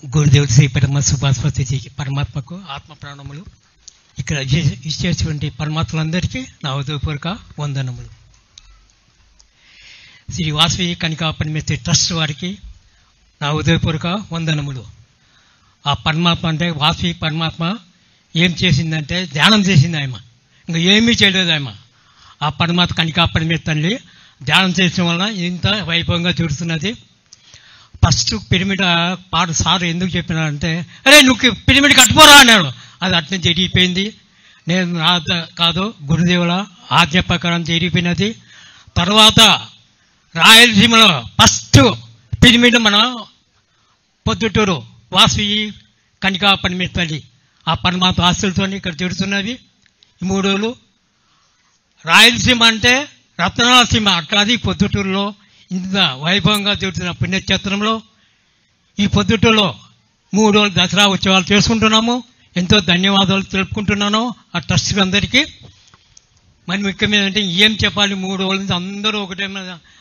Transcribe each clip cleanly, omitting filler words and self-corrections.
గురుదేవుడు శ్రీ పరమ సుభాస్పతిజీకి పరమాత్మకు ఆత్మ ప్రాణములు, ఇక్కడ ఇచ్చేటువంటి పరమాత్మలందరికీ నా హృదయపూర్వక వందనములు. శ్రీ వాసవి కనికా పరమేశ్వరి ట్రస్ట్ వారికి నా హృదయపూర్వక వందనములు. ఆ పరమాత్మ అంటే వాసవి పరమాత్మ ఏం చేసిందంటే ధ్యానం చేసింది ఆయన, ఇంకా ఏమీ చేయలేదు ఆయన. ఆ పరమాత్మ కనికా పరమేశ్వరి తల్లి ధ్యానం చేసిన వలన ఇంత వైభవంగా చూడుతున్నది. ఫస్ట్ పిరమిడ్ పాట సార్ ఎందుకు చెప్పినారంటే, అరే నువ్వు పిరమిడ్ కట్టుకోరా అన్నాడు. అది అట్నే జరిగిపోయింది. నేను కాదు, గురుదేవుల ఆజ్ఞ ప్రకారం జరిగిపోయినది. తర్వాత రాయలసీమలో ఫస్ట్ పిరమిడ్ మన పొద్దుటూరు వాసవి కనికా పరమేశ్వరి ఆ పరమాత్మ ఆస్తులతో ఇక్కడ జరుగుతున్నవి. ఈ 3 రోజులు రాయలసీమ అంటే రత్నాల సీమ, అట్లాది పొద్దుటూరులో ఇంత వైభవంగా జరుగుతున్న పుణ్యక్షేత్రంలో ఈ పొద్దుటూరులో 3 రోజులు దసరా ఉత్సవాలు చేసుకుంటున్నాము. ఎంతో ధన్యవాదాలు తెలుపుకుంటున్నాను ఆ ట్రస్ట్ అందరికీ. మరి ముఖ్యమైన అంటే ఏం చెప్పాలి, 3 రోజుల నుంచి అందరూ ఒకటే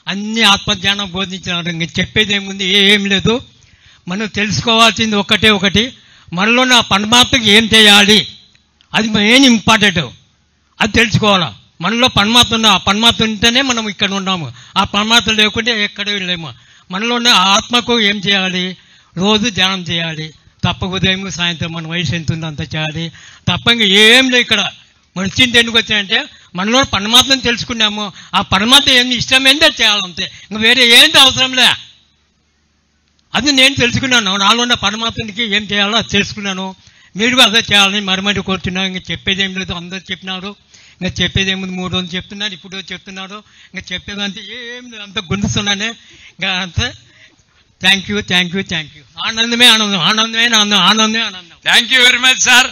అన్ని ఆత్మజ్ఞానం బోధించినారు. ఇంక చెప్పేది ఏముంది, ఏం లేదు. మనం తెలుసుకోవాల్సింది ఒకటి, మనలో నా పరమాత్మకి ఏం చేయాలి, అది మెయిన్ ఇంపార్టెంట్. అది తెలుసుకోవాలా. మనలో పరమాత్మ ఉన్న ఆ పరమాత్మ ఉంటేనే మనం ఇక్కడ ఉన్నాము. ఆ పరమాత్మ లేకుంటే ఎక్కడ లేము. మనలో ఉన్న ఆత్మకు ఏం చేయాలి, రోజు ధ్యానం చేయాలి. తప్ప ఉదయం సాయంత్రం మన వయసు ఎంత ఉందో అంత చేయాలి. తప్ప ఇంకా ఏం లేదు. ఇక్కడ మన చింత ఎందుకు వచ్చాయంటే మనలో పరమాత్మని తెలుసుకున్నాము. ఆ పరమాత్మ ఏమి ఇష్టమైందే చేయాలంతే, ఇంకా వేరే ఏంటి అవసరంలే. అది నేను తెలుసుకున్నాను. నాలో ఉన్న పరమాత్మనికి ఏం చేయాలో అది తెలుసుకున్నాను. మీరు అదే చేయాలని మరీ కోరుతున్నాను. ఇంకా చెప్పేది ఏం లేదు, అందరూ చెప్పినారు. ఇంకా చెప్పేది ఏముంది, 3 రోజులు చెప్తున్నారు, ఇప్పుడు చెప్తున్నారు. ఇంకా చెప్పేదంటే ఏం లేదు, అంత గుండుస్తున్నానే. ఇంకా అంతే. Thank you. ఆనందమే ఆనందం. Thank you very much sir.